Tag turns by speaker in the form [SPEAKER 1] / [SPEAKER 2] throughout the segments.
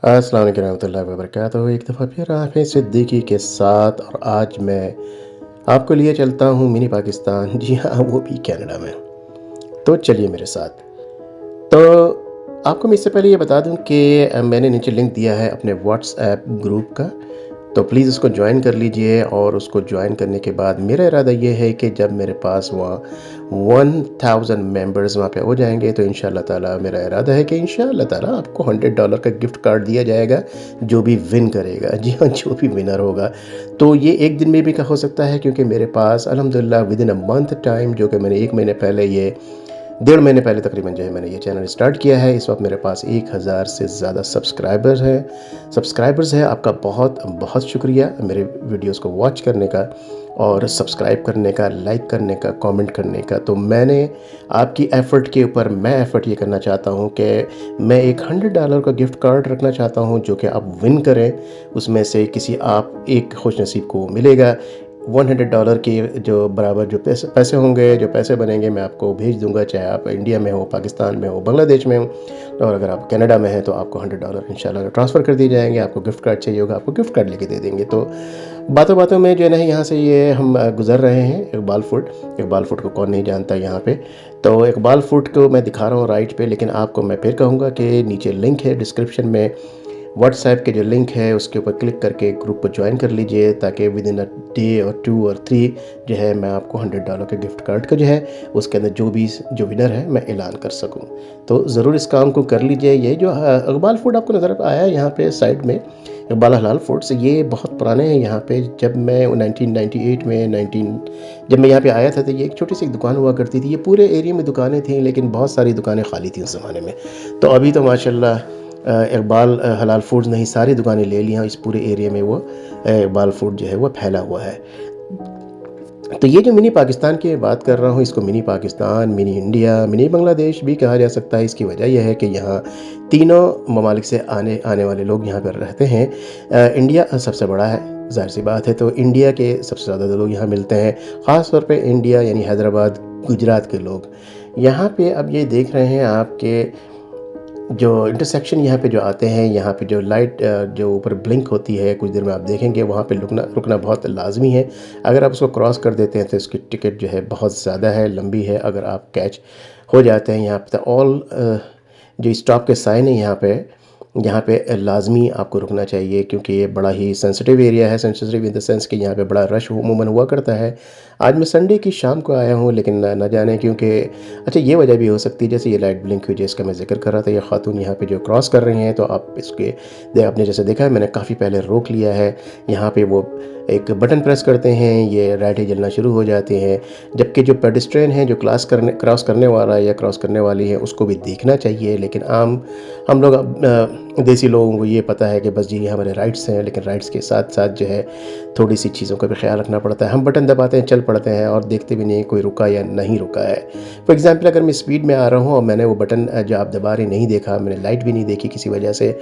[SPEAKER 1] अस्सलाम वालेकुम रहमतुल्लाहि व बरकातहू। एक दफ़ा फिर आफ़िज़ सिद्दीकी के साथ और आज मैं आपको लिए चलता हूँ मिनी पाकिस्तान। जी हाँ, वो भी कनाडा में। तो चलिए मेरे साथ। तो आपको मैं इससे पहले ये बता दूँ कि मैंने नीचे लिंक दिया है अपने व्हाट्सएप ग्रुप का। तो प्लीज़ उसको जॉइन कर लीजिए और उसको जॉइन करने के बाद मेरा इरादा ये है कि जब मेरे पास वहाँ 1000 मेंबर्स वहाँ पे हो जाएंगे तो इंशाल्लाह ताला मेरा इरादा है कि इंशाल्लाह ताला आपको $100 का गिफ्ट कार्ड दिया जाएगा, जो भी विन करेगा। जी हाँ, जो भी विनर होगा। तो ये एक दिन में भी का हो सकता है, क्योंकि मेरे पास अल्हम्दुलिल्लाह विदिन अ मंथ टाइम, जो कि मैंने 1 महीने पहले ये 1.5 महीने पहले तकरीबन जो है मैंने ये चैनल स्टार्ट किया है। इस वक्त मेरे पास 1000 से ज़्यादा सब्सक्राइबर्स हैं। आपका बहुत बहुत शुक्रिया मेरे वीडियोस को वॉच करने का और सब्सक्राइब करने का, लाइक करने का, कमेंट करने का। तो मैंने आपकी एफ़र्ट के ऊपर मैं एफ़र्ट ये करना चाहता हूँ कि मैं एक $100 का गिफ्ट कार्ड रखना चाहता हूँ, जो कि आप विन करें। उसमें से किसी आप एक खुशनसीब को मिलेगा। $100 के जो बराबर जो पैसे पैसे होंगे, जो पैसे बनेंगे, मैं आपको भेज दूँगा, चाहे आप इंडिया में हो, पाकिस्तान में हो, बांग्लादेश में हो, और अगर आप कनाडा में हैं तो आपको $100 इंशाल्लाह ट्रांसफ़र कर दिए जाएँगे। आपको गिफ्ट कार्ड चाहिए होगा, आपको गिफ्ट कार्ड लेके दे देंगे। तो बातों-बातों में जो है ना, यहाँ से ये हम गुज़र रहे हैं इकबाल फूड। इकबाल फूड को कौन नहीं जानता यहाँ पे। तो इकबाल फूड को मैं दिखा रहा हूँ राइट पे, लेकिन आपको मैं फिर कहूँगा कि नीचे लिंक है डिस्क्रिप्शन में, व्हाट्सएप के जो लिंक है उसके ऊपर क्लिक करके ग्रुप को ज्वाइन कर लीजिए, ताकि विद इन अ डे और 2 और 3 जो है मैं आपको $100 के गिफ्ट कार्ड का जो है उसके अंदर जो विनर है मैं ऐलान कर सकूं। तो ज़रूर इस काम को कर लीजिए। ये जो इकबाल फूड आपको नज़र आया है यहाँ पे साइड में, इकबाल हलाल फूड्स, ये बहुत पुराने हैं यहाँ पे। जब मैं 1998 में 19 जब मैं यहाँ पे आया था तो ये एक छोटी सी दुकान हुआ करती थी। ये पूरे एरिया में दुकानें थी, लेकिन बहुत सारी दुकानें खाली थी उस ज़माने में। तो अभी तो माशाल्लाह इकबाल हलाल फूड्स ने ही सारी दुकानें ले ली हैं। इस पूरे एरिया में वो इकबाल फूड जो है वो फैला हुआ है। तो ये जो मिनी पाकिस्तान की बात कर रहा हूँ, इसको mini Pakistan, mini India, mini Bangladesh भी कहा जा सकता है। इसकी वजह यह है कि यहाँ तीनों ममालिक से आने आने वाले लोग यहाँ पर रहते हैं। इंडिया सबसे बड़ा है, ज़ाहिर सी बात है, तो इंडिया के सबसे ज़्यादा लोग यहाँ मिलते हैं। ख़ास तौर पे इंडिया यानी हैदराबाद, गुजरात के लोग यहाँ पे अब ये देख रहे हैं आपके जो इंटरसेक्शन यहाँ पे जो आते हैं, यहाँ पे जो लाइट जो ऊपर ब्लिंक होती है, कुछ देर में आप देखेंगे वहाँ पे रुकना रुकना बहुत लाजमी है। अगर आप उसको क्रॉस कर देते हैं तो इसकी टिकट जो है बहुत ज़्यादा है, लंबी है। अगर आप कैच हो जाते हैं यहाँ पे तो जो स्टॉप के साइन है यहाँ पे लाजमी आपको रुकना चाहिए, क्योंकि ये बड़ा ही सेंसिटिव एरिया है। सेंसिटिव इन द सेंस कि यहाँ पे बड़ा रश अमूमन हुआ करता है। आज मैं संडे की शाम को आया हूँ, लेकिन न जाने क्योंकि अच्छा ये वजह भी हो सकती है, जैसे ये लाइट ब्लिंक हुई जिसका मैं जिक्र कर रहा था, ये खातून यहाँ पे जो क्रॉस कर रही हैं, तो आप आपने जैसे देखा है मैंने काफ़ी पहले रोक लिया है। यहाँ पे वो एक बटन प्रेस करते हैं, ये लाइटें जलना शुरू हो जाती हैं। जबकि जो पेडेस्ट्रियन है, जो क्रॉस करने वाला या क्रॉस करने वाली है, उसको भी देखना चाहिए। लेकिन हम लोग देसी लोगों को ये पता है कि बस जी ये हमारे राइट्स हैं, लेकिन राइट्स के साथ साथ जो है थोड़ी सी चीज़ों का भी ख्याल रखना पड़ता है। हम बटन दबाते हैं, चल पड़ते हैं और देखते भी नहीं कोई रुका या नहीं रुका है। फॉर एग्ज़ाम्पल अगर मैं स्पीड में आ रहा हूँ और मैंने वो बटन जो आप दबा रहे नहीं देखा, मैंने लाइट भी नहीं देखी किसी वजह से,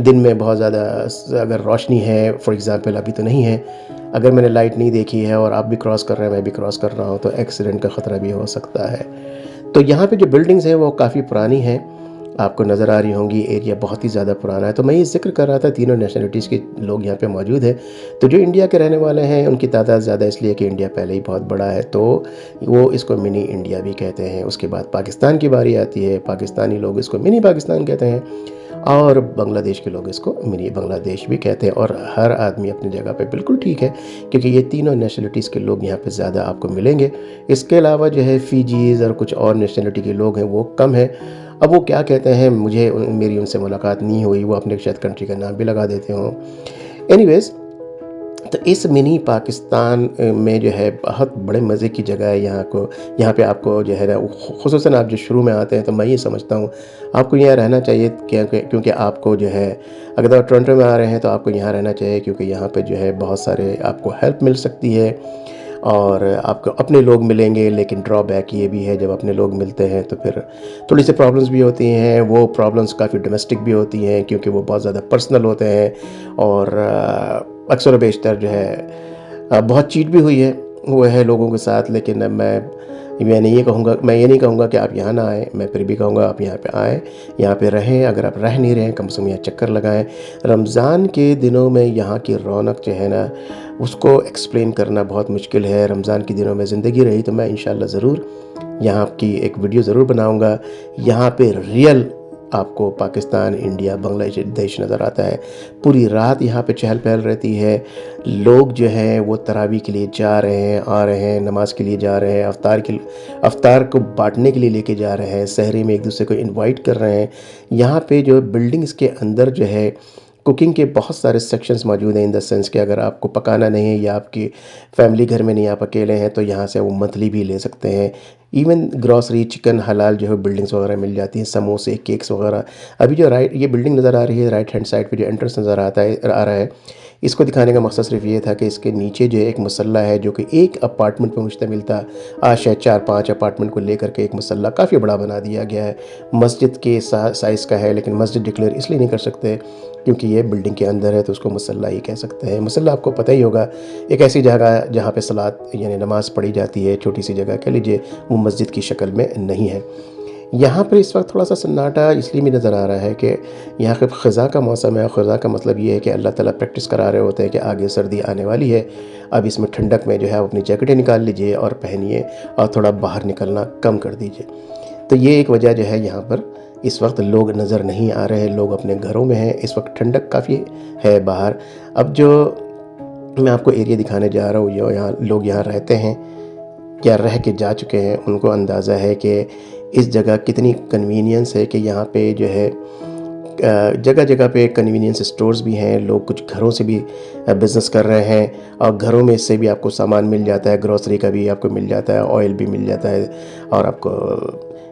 [SPEAKER 1] दिन में बहुत ज़्यादा अगर रोशनी है, फॉर एग्ज़ाम्पल अभी तो नहीं है, अगर मैंने लाइट नहीं देखी है और आप भी क्रॉस कर रहे हैं, मैं भी क्रॉस कर रहा हूँ, तो एक्सीडेंट का ख़तरा भी हो सकता है। तो यहाँ पे जो बिल्डिंग्स हैं वो काफ़ी पुरानी हैं, आपको नज़र आ रही होंगी। एरिया बहुत ही ज़्यादा पुराना है। तो मैं ये ज़िक्र कर रहा था, तीनों नेशनलिटीज़ के लोग यहाँ पे मौजूद हैं। तो जो इंडिया के रहने वाले हैं उनकी तादाद ज़्यादा इसलिए कि इंडिया पहले ही बहुत बड़ा है, तो वो इसको मिनी इंडिया भी कहते हैं। उसके बाद पाकिस्तान की बारी आती है, पाकिस्तानी लोग इसको मिनी पाकिस्तान कहते हैं, और बांग्लादेश के लोग इसको मिनी बांग्लादेश भी कहते हैं। और हर आदमी अपनी जगह पे बिल्कुल ठीक है, क्योंकि ये तीनों नेशनलिटीज़ के लोग यहाँ पे ज़्यादा आपको मिलेंगे। इसके अलावा जो है फ़िजीज़ और कुछ और नेशनलिटी के लोग हैं वो कम हैं। अब वो क्या कहते हैं, मेरी उनसे मुलाकात नहीं हुई, वो अपने शायद कंट्री का नाम भी लगा देते हों। एनीवेज़, तो इस मिनी पाकिस्तान में जो है बहुत बड़े मज़े की जगह है। यहाँ पे आपको जो है ना, ख़ुसूसन आप जो शुरू में आते हैं तो मैं ये समझता हूँ आपको यहाँ रहना चाहिए, क्योंकि आपको जो है अगर आप टोरंटो में आ रहे हैं तो आपको यहाँ रहना चाहिए, क्योंकि यहाँ पे जो है बहुत सारे आपको हेल्प मिल सकती है और आपको अपने लोग मिलेंगे। लेकिन ड्रॉबैक ये भी है, जब अपने लोग मिलते हैं तो फिर थोड़ी सी प्रॉब्लम्स भी होती हैं। वो प्रॉब्लम्स काफ़ी डोमेस्टिक भी होती हैं, क्योंकि वो बहुत ज़्यादा पर्सनल होते हैं। और अक्सर बेशतर जो है बहुत चीट भी हुई है वो है लोगों के साथ। लेकिन मैं मैं ये नहीं कहूँगा कि आप यहाँ ना आएँ, मैं फिर भी कहूँगा आप यहाँ पे आएँ, यहाँ पे रहें। अगर आप रह नहीं रहे हैं, कम से कम यहाँ चक्कर लगाएँ। रमज़ान के दिनों में यहाँ की रौनक जो है ना, उसको एक्सप्लेन करना बहुत मुश्किल है। रमज़ान के दिनों में ज़िंदगी रही तो मैं इंशाअल्लाह ज़रूर यहाँ की एक वीडियो ज़रूर बनाऊँगा। यहाँ पे रियल आपको पाकिस्तान, इंडिया, बांग्लादेश नज़र आता है। पूरी रात यहाँ पे चहल-पहल रहती है। लोग जो हैं वो तरावी के लिए जा रहे हैं, आ रहे हैं, नमाज़ के लिए जा रहे हैं, अफ्तार को बाँटने के लिए लेके जा रहे हैं, सहरी में एक-दूसरे को इनवाइट कर रहे हैं। यहाँ पे जो बिल्डिंग्स के अंदर जो है कुकिंग के बहुत सारे सेक्शंस मौजूद हैं, इन द सेंस कि अगर आपको पकाना नहीं है या आपकी फैमिली घर में नहीं, आप अकेले हैं, तो यहाँ से वो मंथली भी ले सकते हैं। इवन ग्रॉसरी, चिकन, हलाल जो है बिल्डिंग्स वगैरह मिल जाती हैं, समोसे, केक्स वगैरह। अभी जो ये बिल्डिंग नज़र आ रही है, राइट हैंड साइड पे जो एंट्रेंस नज़र आ रहा है, इसको दिखाने का मकसद सिर्फ ये था कि इसके नीचे जो एक मसल्ला है जो कि एक अपार्टमेंट पर मुश्तमिल था, आज शायद 4-5 अपार्टमेंट को लेकर के एक मसल्ला काफ़ी बड़ा बना दिया गया है। मस्जिद के साइज़ का है, लेकिन मस्जिद डिक्लेयर इसलिए नहीं कर सकते क्योंकि ये बिल्डिंग के अंदर है, तो उसको मसल्ला ही कह सकते हैं। मसल्ला आपको पता ही होगा, एक ऐसी जगह जहाँ पे सलात यानी नमाज़ पढ़ी जाती है, छोटी सी जगह कह लीजिए, वो मस्जिद की शक्ल में नहीं है। यहाँ पर इस वक्त थोड़ा सा सन्नाटा इसलिए भी नज़र आ रहा है कि यहाँ पे ख़ज़ा का मौसम है। ख़ज़ा का मतलब ये है कि अल्लाह ताला प्रैक्टिस करा रहे होते हैं कि आगे सर्दी आने वाली है, अब इसमें ठंडक में जो है आप अपनी जैकेटें निकाल लीजिए और पहनिए और थोड़ा बाहर निकलना कम कर दीजिए। तो ये एक वजह जो है, यहाँ पर इस वक्त लोग नज़र नहीं आ रहे हैं, लोग अपने घरों में हैं। इस वक्त ठंडक काफ़ी है बाहर। अब जो मैं आपको एरिया दिखाने जा रहा हूँ, जो यहाँ लोग यहाँ रहते हैं या रह के जा चुके हैं, उनको अंदाज़ा है कि इस जगह कितनी कन्वीनियंस है कि यहाँ पे जो है जगह जगह पे कन्वीनियंस स्टोर्स भी हैं। लोग कुछ घरों से भी बिज़नेस कर रहे हैं और घरों में से भी आपको सामान मिल जाता है, ग्रोसरी का भी आपको मिल जाता है, ऑयल भी मिल जाता है और आपको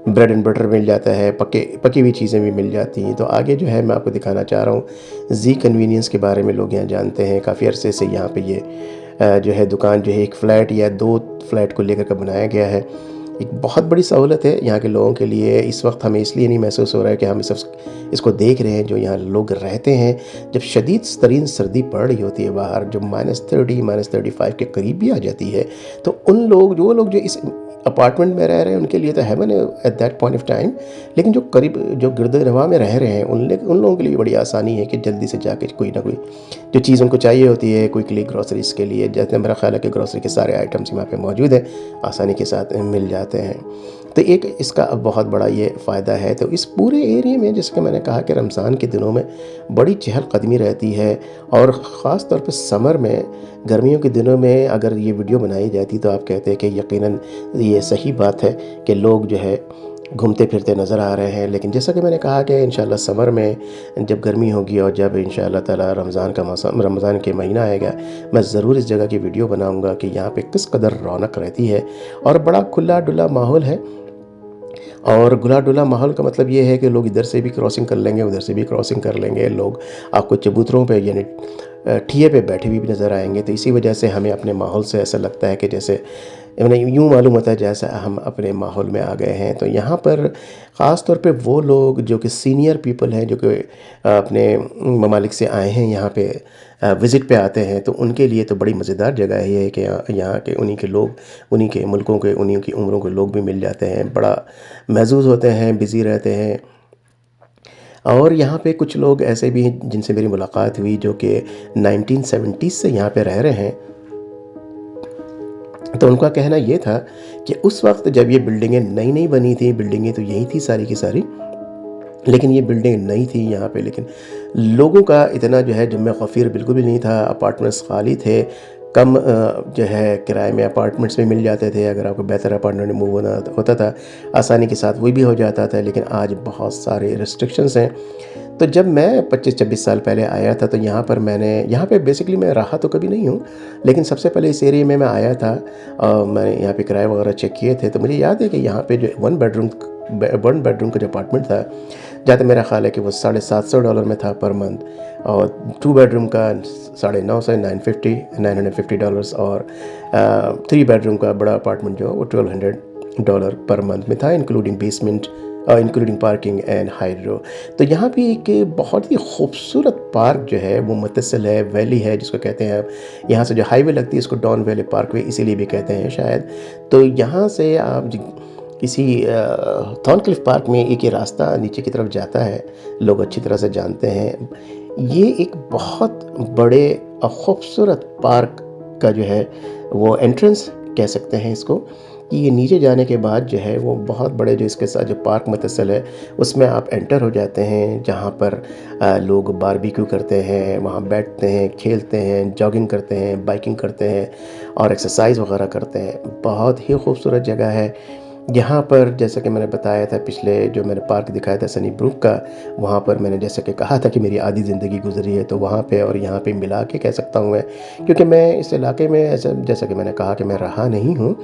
[SPEAKER 1] ब्रेड एंड बटर मिल जाता है, पकी हुई चीज़ें भी मिल जाती हैं। तो आगे जो है मैं आपको दिखाना चाह रहा हूँ जी कन्वीनियंस के बारे में। लोग यहाँ जानते हैं, काफ़ी अरसे से यहाँ पे ये जो है दुकान जो है एक फ़्लैट या 2 फ्लैट को लेकर के बनाया गया है। एक बहुत बड़ी सहूलत है यहाँ के लोगों के लिए। इस वक्त हमें इसलिए नहीं महसूस हो रहा है कि हम इसको देख रहे हैं, जो यहाँ लोग रहते हैं। जब शदीद तरीन सर्दी पड़ रही होती है बाहर, जो -30 -35 के करीब भी आ जाती है, तो जो लोग जो इस अपार्टमेंट में रह रहे हैं, उनके लिए तो हेवन है at that point of time. लेकिन जो गिरद-ए-नवाह में रह रहे हैं, उन लोगों के लिए बड़ी आसानी है कि जल्दी से जाके कोई ना कोई जो चीज़ उनको चाहिए होती है क्विकली ग्रॉसरीज़ के लिए, जैसे मेरा ख्याल है कि ग्रॉसरी के सारे आइटम्स यहाँ पे मौजूद हैं, आसानी के साथ मिल जाते हैं। तो एक इसका बहुत बड़ा ये फ़ायदा है। तो इस पूरे एरिया में, जैसे कि मैंने कहा कि रमज़ान के दिनों में बड़ी चहलकदमी रहती है और ख़ास तौर पे समर में, गर्मियों के दिनों में अगर ये वीडियो बनाई जाती तो आप कहते हैं कि यकीनन ये सही बात है कि लोग जो है घूमते फिरते नज़र आ रहे हैं। लेकिन जैसा कि मैंने कहा कि इंशाअल्लाह समर में जब गर्मी होगी और जब इंशाअल्लाह ताला रमज़ान के महीना आएगा, मैं ज़रूर इस जगह की वीडियो बनाऊंगा कि यहाँ पे किस कदर रौनक रहती है और बड़ा खुला डुला माहौल है। और खुला डुला माहौल का मतलब ये है कि लोग इधर से भी क्रॉसिंग कर लेंगे, उधर से भी क्रॉसिंग कर लेंगे। लोग आपको चबूतरों पे यानी ठिये पे बैठे हुए भी नज़र आएंगे। तो इसी वजह से हमें अपने माहौल से ऐसा लगता है कि जैसे यूँ मालूम होता है जैसे हम अपने माहौल में आ गए हैं। तो यहाँ पर ख़ास तौर पे वो लोग जो कि सीनियर पीपल हैं, जो कि अपने ममालिक से आए हैं, यहाँ पे विज़िट पे आते हैं, तो उनके लिए तो बड़ी मज़ेदार जगह है ये कि यहाँ के उन्हीं के लोग, उन्हीं के मुल्कों के, उन्हीं की उम्रों के लोग भी मिल जाते हैं, बड़ा महज़ूज़ होते हैं, बिज़ी रहते हैं। और यहाँ पे कुछ लोग ऐसे भी हैं जिनसे मेरी मुलाकात हुई, जो कि 1970s से यहाँ पे रह रहे हैं। तो उनका कहना ये था कि उस वक्त जब ये बिल्डिंगें नई बनी थी, बिल्डिंगें तो यही थी सारी की सारी, लेकिन ये बिल्डिंग नई थी यहाँ पे, लेकिन लोगों का इतना जो है जुम्मे ग़फ़ीर बिल्कुल भी नहीं था। अपार्टमेंट्स खाली थे, कम जो है किराए में अपार्टमेंट्स में मिल जाते थे। अगर आपको बेहतर अपार्टमेंट मूव होना होता था, आसानी के साथ वही भी हो जाता था। लेकिन आज बहुत सारे रिस्ट्रिक्शंस हैं। तो जब मैं 25-26 साल पहले आया था, तो यहाँ पे बेसिकली मैं रहा तो कभी नहीं हूँ, लेकिन सबसे पहले इस एरिया में मैं आया था। मैंने यहाँ पे किराए वगैरह चेक किए थे, तो मुझे याद है कि यहाँ पे जो वन बेडरूम का जो अपार्टमेंट था, जहाँ तक मेरा ख्याल है कि वो $750 में था पर मंथ, और 2 बेडरूम का $950 $950 और 3 बेडरूम का बड़ा अपार्टमेंट जो वो $1200 पर मंथ में था, including basement including parking and hydro. तो यहाँ भी एक बहुत ही खूबसूरत पार्क जो है वो मुत्तसिल है, वैली है जिसको कहते हैं। यहाँ से जो हाईवे लगती है इसको डॉन वैली पार्कवे इसीलिए भी कहते हैं शायद। तो यहाँ से आप किसी थॉर्नक्लिफ पार्क में एक ये रास्ता नीचे की तरफ जाता है, लोग अच्छी तरह से जानते हैं। ये एक बहुत बड़े खूबसूरत पार्क का जो है वो एंट्रेंस कह सकते हैं इसको, कि ये नीचे जाने के बाद जो है वो बहुत बड़े जो इसके साथ जो पार्क मुत्तसिल है उसमें आप एंटर हो जाते हैं, जहाँ पर लोग बारबेक्यू करते हैं, वहाँ बैठते हैं, खेलते हैं, जॉगिंग करते हैं, बाइकिंग करते हैं और एक्सरसाइज वगैरह करते हैं। बहुत ही खूबसूरत जगह है। यहाँ पर जैसा कि मैंने बताया था पिछले जो मैंने पार्क दिखाया था सनी ब्रुक का, वहाँ पर मैंने जैसे कि कहा था कि मेरी आधी ज़िंदगी गुजरी है, तो वहाँ पे और यहाँ पे मिला के कह सकता हूँ मैं, क्योंकि मैं इस इलाके में ऐसा जैसा कि मैंने कहा कि मैं रहा नहीं हूँ,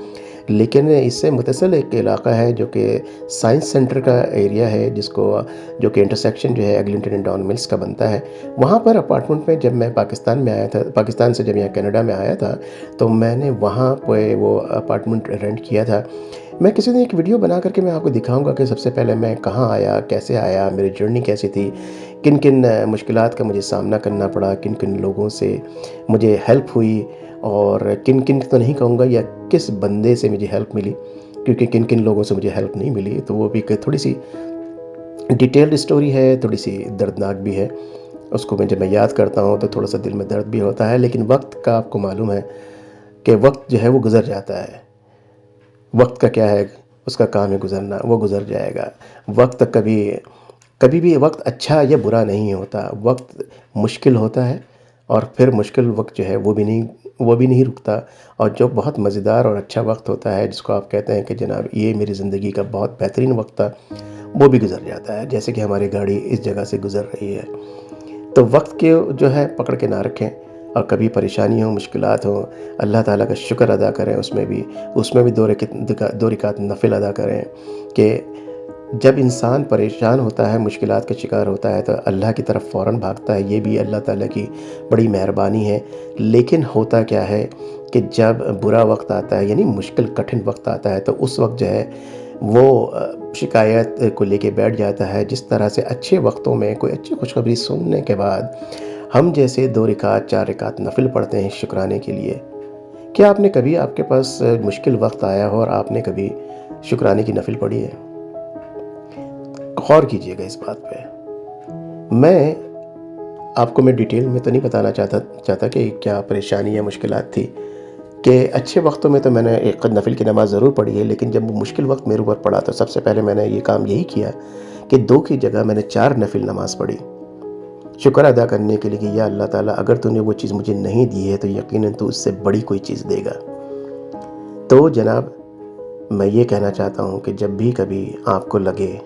[SPEAKER 1] लेकिन इससे मुतसिल एक इलाका है जो कि साइंस सेंटर का एरिया है, जिसको जो कि इंटरसेक्शन जो है एग्लिंटन एंड डॉन मिल्स का बनता है। वहाँ पर अपार्टमेंट में जब मैं पाकिस्तान में आया था, पाकिस्तान से जब यहाँ कनाडा में आया था, तो मैंने वहाँ पे वो अपार्टमेंट रेंट किया था। मैं किसी दिन एक वीडियो बना करके मैं आपको दिखाऊंगा कि सबसे पहले मैं कहाँ आया, कैसे आया, मेरी जर्नी कैसी थी, किन किन मुश्किलात का मुझे सामना करना पड़ा, किन किन लोगों से मुझे हेल्प हुई और किन किन तो नहीं कहूँगा या किस बंदे से मुझे हेल्प मिली, क्योंकि किन किन लोगों से मुझे हेल्प नहीं मिली। तो वो भी थोड़ी सी डिटेल्ड स्टोरी है, थोड़ी सी दर्दनाक भी है। उसको जब मैं याद करता हूँ तो थोड़ा सा दिल में दर्द भी होता है, लेकिन वक्त का आपको मालूम है कि वक्त जो है वो गुज़र जाता है। वक्त का क्या है, उसका काम है गुज़रना, वो गुज़र जाएगा। वक्त कभी कभी भी वक्त अच्छा या बुरा नहीं होता, वक्त मुश्किल होता है और फिर मुश्किल वक्त जो है वो भी नहीं रुकता। और जो बहुत मज़ेदार और अच्छा वक्त होता है जिसको आप कहते हैं कि जनाब ये मेरी ज़िंदगी का बहुत बेहतरीन वक्त था, वो भी गुज़र जाता है, जैसे कि हमारी गाड़ी इस जगह से गुज़र रही है। तो वक्त के जो है पकड़ के ना रखें, और कभी परेशानी हो, मुश्किलात हो, अल्लाह ताला का शुक्र अदा करें, उसमें भी दो रकात नफिल अदा करें। कि जब इंसान परेशान होता है, मुश्किलात का शिकार होता है, तो अल्लाह की तरफ फ़ौरन भागता है, ये भी अल्लाह ताला की बड़ी मेहरबानी है। लेकिन होता क्या है कि जब बुरा वक्त आता है, यानी मुश्किल कठिन वक्त आता है, तो उस वक्त जो है वो शिकायत को लेके बैठ जाता है। जिस तरह से अच्छे वक्तों में कोई अच्छी खुशखबरी सुनने के बाद हम जैसे 2 रकात 4 रकात नफिल पढ़ते हैं शुक्राने के लिए। क्या आपने कभी, आपके पास मुश्किल वक्त आया हो और आपने कभी शुक्राने की नफिल पढ़ी है? गौर कीजिएगा इस बात पे। मैं डिटेल में तो नहीं बताना चाहता कि क्या परेशानी या मुश्किलात थी, कि अच्छे वक्तों में तो मैंने एक नफिल की नमाज़ ज़रूर पढ़ी है, लेकिन जब वो मुश्किल वक्त मेरे ऊपर पड़ा तो सबसे पहले मैंने ये काम यही किया कि 2 की जगह मैंने 4 नफिल नमाज़ पढ़ी, शुक्र अदा करने के लिए कि या अल्लाह ताला, अगर तूने वो चीज़ मुझे नहीं दी है तो यकीनन तू उससे बड़ी कोई चीज़ देगा। तो जनाब, मैं ये कहना चाहता हूँ कि जब भी कभी आपको लगे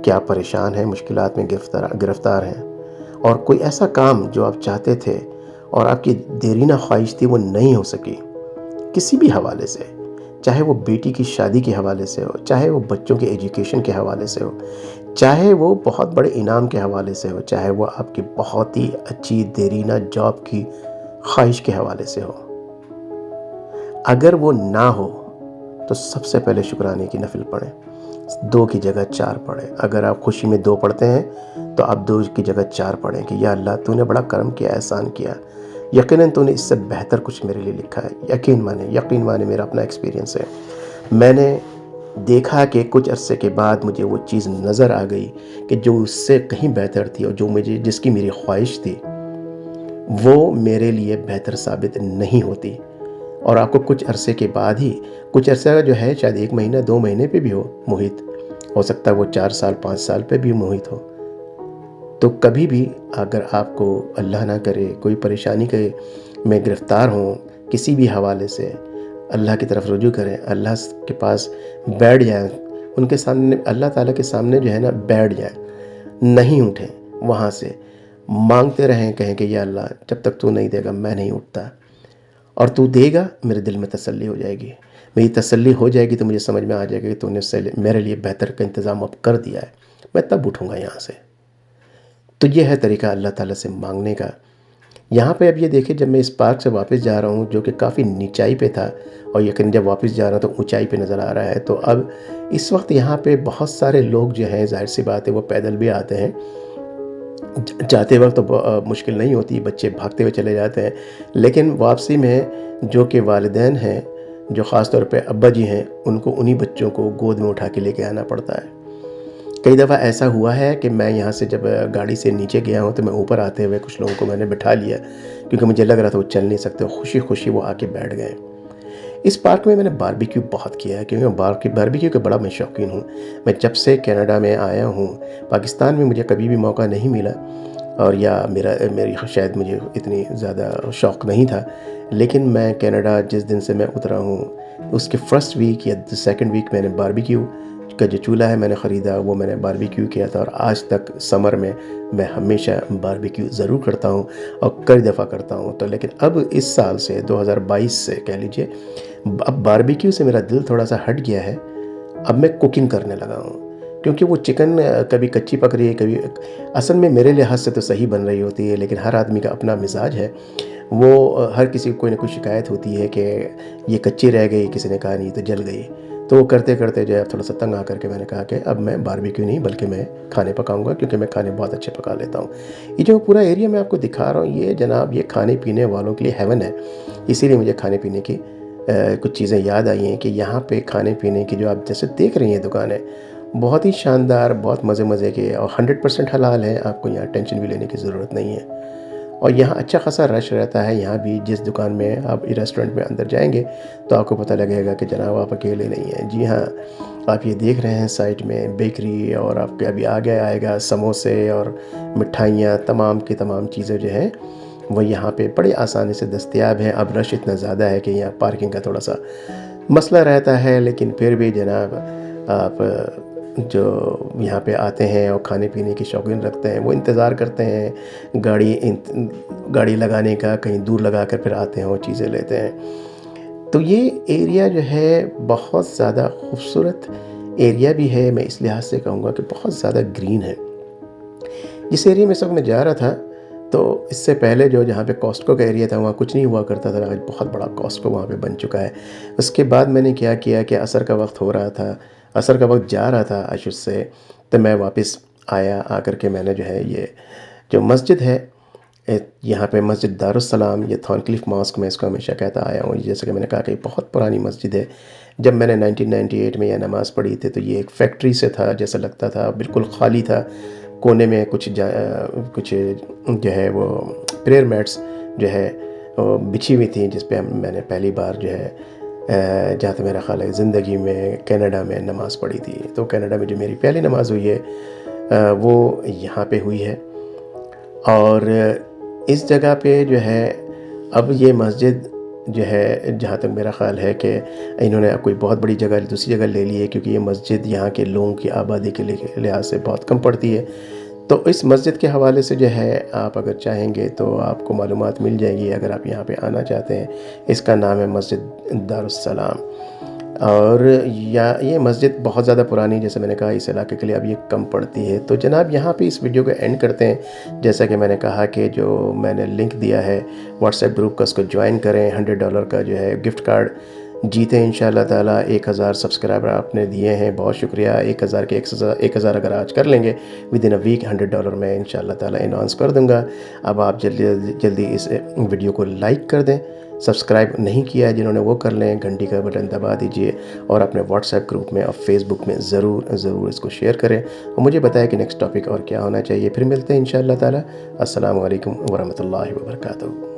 [SPEAKER 1] कि आप परेशान हैं, मुश्किलात में गिरफ़्तार हैं, और कोई ऐसा काम जो आप चाहते थे और आपकी देरीना ख्वाहिश थी वो नहीं हो सकी, किसी भी हवाले से, चाहे वो बेटी की शादी के हवाले से हो, चाहे वो बच्चों के एजुकेशन के हवाले से हो, चाहे वो बहुत बड़े इनाम के हवाले से हो, चाहे वो आपकी बहुत ही अच्छी देरीना जॉब की ख्वाहिश के हवाले से हो, अगर वो ना हो तो सबसे पहले शुक्राने की नफिल पढ़ें। 2 की जगह 4 पढ़ें। अगर आप खुशी में 2 पढ़ते हैं तो आप 2 की जगह 4 पढ़ें कि या अल्लाह, तूने बड़ा करम किया, एहसान किया, यकीनन तूने इससे बेहतर कुछ मेरे लिए लिखा है। यकीन माने मेरा अपना एक्सपीरियंस है। मैंने देखा कि कुछ अरसे के बाद मुझे वो चीज़ नज़र आ गई कि जो उससे कहीं बेहतर थी और जिसकी मेरी ख्वाहिश थी, वो मेरे लिए बेहतर साबित नहीं होती। और आपको कुछ अरसे के बाद ही, कुछ अरसा जो है शायद 1 महीना 2 महीने पे भी हो मोहित, हो सकता है वो 4 साल 5 साल पे भी मोहित हो। तो कभी भी अगर आपको अल्लाह ना करे कोई परेशानी के में गिरफ़्तार हों किसी भी हवाले से, अल्लाह की तरफ रुजू करें, अल्लाह के पास बैठ जाएं, उनके सामने, अल्लाह ताला के सामने जो है ना बैठ जाएं, नहीं उठें वहाँ से, मांगते रहें, कहें कि या अल्लाह, जब तक तू नहीं देगा मैं नहीं उठता, और तू देगा मेरे दिल में तसल्ली हो जाएगी। मेरी तसल्ली हो जाएगी तो मुझे समझ में आ जाएगा कि तूने उससे मेरे लिए बेहतर का इंतज़ाम अब कर दिया है, मैं तब उठूँगा यहाँ से। तो ये है तरीका अल्लाह ताला से मांगने का, यहाँ पे अब ये देखिए, जब मैं इस पार्क से वापस जा रहा हूँ जो कि काफ़ी नीचाई पे था, और यकीन जब वापस जा रहा हूँ तो ऊंचाई पे नज़र आ रहा है। तो अब इस वक्त यहाँ पे बहुत सारे लोग जो हैं, जाहिर सी बात है वो पैदल भी आते हैं। जाते वक्त तो मुश्किल नहीं होती, बच्चे भागते हुए चले जाते हैं, लेकिन वापसी में जो कि वालिदैन हैं, जो ख़ास तौर पे अब्बा जी हैं, उनको उन्हीं बच्चों को गोद में उठा के लेके आना पड़ता है। कई दफ़ा ऐसा हुआ है कि मैं यहाँ से जब गाड़ी से नीचे गया हूँ तो मैं ऊपर आते हुए कुछ लोगों को मैंने बिठा लिया, क्योंकि मुझे लग रहा था वो चल नहीं सकते, खुशी-खुशी वो आके बैठ गए। इस पार्क में मैंने बारबेक्यू बहुत किया है, क्योंकि मैं बारबेक्यू का बड़ा मैं शौकीन हूँ। मैं जब से कनाडा में आया हूँ, पाकिस्तान में मुझे कभी भी मौका नहीं मिला, और या मेरी शायद मुझे इतनी ज़्यादा शौक़ नहीं था। लेकिन मैं कनाडा जिस दिन से मैं उतरा हूँ, उसके फर्स्ट वीक या सेकंड वीक मैंने बारबेक्यू का जो चूल्हा है मैंने ख़रीदा, वो मैंने बारबेक्यू किया था, और आज तक समर में मैं हमेशा बारबेक्यू ज़रूर करता हूँ, और कई दफ़ा करता हूँ। तो लेकिन अब इस साल से 2022 से कह लीजिए, अब बारबेक्यू से मेरा दिल थोड़ा-सा हट गया है। अब मैं कुकिंग करने लगा हूँ, क्योंकि वो चिकन कभी कच्ची पक रही है, कभी असल में मेरे लिहाज से तो सही बन रही होती है, लेकिन हर आदमी का अपना मिजाज है। वो हर किसी को कोई ना कोई शिकायत होती है कि ये कच्ची रह गई, किसी ने कहा नहीं तो जल गई। तो वो करते-करते जो है थोड़ा-सा तंग आकर के मैंने कहा कि अब मैं बारबेक्यू नहीं बल्कि मैं खाने पकाऊँगा, क्योंकि मैं खाने बहुत अच्छे पका लेता हूँ। ये जो पूरा एरिया मैं आपको दिखा रहा हूँ, ये जनाब ये खाने-पीने वालों के लिए हेवन है। इसीलिए मुझे खाने-पीने की कुछ चीज़ें याद आई हैं कि यहाँ पे खाने-पीने की जो आप जैसे देख रही हैं दुकानें, बहुत ही शानदार, बहुत मज़े-मज़े के, और 100% हलाल हैं, आपको यहाँ टेंशन भी लेने की ज़रूरत नहीं है। और यहाँ अच्छा खासा रश रहता है। यहाँ भी जिस दुकान में आप रेस्टोरेंट में अंदर जाएंगे तो आपको पता लगेगा कि जनाब आप अकेले नहीं हैं। जी हाँ, आप ये देख रहे हैं साइड में बेकरी, और आपके अभी आगे आएगा समोसे और मिठाइयाँ, तमाम की तमाम चीज़ें जो हैं वो यहाँ पे बड़ी आसानी से दस्तयाब हैं। अब रश इतना ज़्यादा है कि यहाँ पार्किंग का थोड़ा सा मसला रहता है, लेकिन फिर भी जनाब आप जो यहाँ पे आते हैं और खाने पीने की शौकीन रखते हैं, वो इंतज़ार करते हैं गाड़ी लगाने का, कहीं दूर लगा कर फिर आते हैं और चीज़ें लेते हैं। तो ये एरिया जो है बहुत ज़्यादा खूबसूरत एरिया भी है। मैं इस लिहाज से कहूँगा कि बहुत ज़्यादा ग्रीन है। जिस एरिया में सब मैं जा रहा था, तो इससे पहले जो जहाँ पे कॉस्टको का एरिया था वहाँ कुछ नहीं हुआ करता था, आज बहुत बड़ा कॉस्टको वहाँ पे बन चुका है। उसके बाद मैंने क्या किया कि असर का वक्त हो रहा था, असर का वक्त जा रहा था आशुष से, तो मैं वापस आया। आकर के मैंने जो है ये जो मस्जिद है, यहाँ पे मस्जिद दारुस्सलाम, ये थॉर्नक्लिफ मॉस्क, मैं इसको हमेशा कहता आया हूँ। जैसे कि मैंने कहा कि बहुत पुरानी मस्जिद है। जब मैंने 1998 में यह नमाज़ पढ़ी थी तो ये एक फैक्ट्री से था जैसा लगता था, बिल्कुल खाली था। कोने में कुछ जो है वो प्रेयर मैट्स जो है वो बिछी हुई थी, जिस पे मैंने पहली बार जो है जहाँ तक मेरा ख़्याल है ज़िंदगी में कनाडा में नमाज़ पढ़ी थी। तो कनाडा में जो मेरी पहली नमाज़ हुई है वो यहाँ पे हुई है। और इस जगह पे जो है अब ये मस्जिद जो है, जहाँ तक मेरा ख़्याल है कि इन्होंने कोई बहुत बड़ी जगह दूसरी जगह ले ली है, क्योंकि ये मस्जिद यहाँ के लोगों की आबादी के लिहाज से बहुत कम पड़ती है। तो इस मस्जिद के हवाले से जो है आप अगर चाहेंगे तो आपको मालूमात मिल जाएगी अगर आप यहाँ पे आना चाहते हैं। इसका नाम है मस्जिद दारुस्सलाम। और या ये मस्जिद बहुत ज़्यादा पुरानी, जैसे मैंने कहा, इस इलाके के लिए अब ये कम पड़ती है। तो जनाब यहाँ पे इस वीडियो को एंड करते हैं। जैसा कि मैंने कहा कि जो मैंने लिंक दिया है व्हाट्सएप ग्रुप का, उसको ज्वाइन करें। $100 का जो है गिफ्ट कार्ड जीते इंशाल्लाह ताला। 1000 सब्सक्राइबर आपने दिए हैं, बहुत शुक्रिया। 1000 अगर आज कर लेंगे विद इन अ वीक, $100 मैं इंशाल्लाह ताला अनाउंस कर दूँगा। अब आप जल्दी इस वीडियो को लाइक कर दें। सब्सक्राइब नहीं किया है जिन्होंने वो कर लें, घंटी का बटन दबा दीजिए, और अपने व्हाट्सएप ग्रुप में और फेसबुक में ज़रूर इसको शेयर करें, और मुझे बताएं कि नेक्स्ट टॉपिक और क्या होना चाहिए। फिर मिलते हैं इंशाल्लाह ताला। अस्सलामु अलैकुम वरहमतुल्लाहि वबरकातुहू।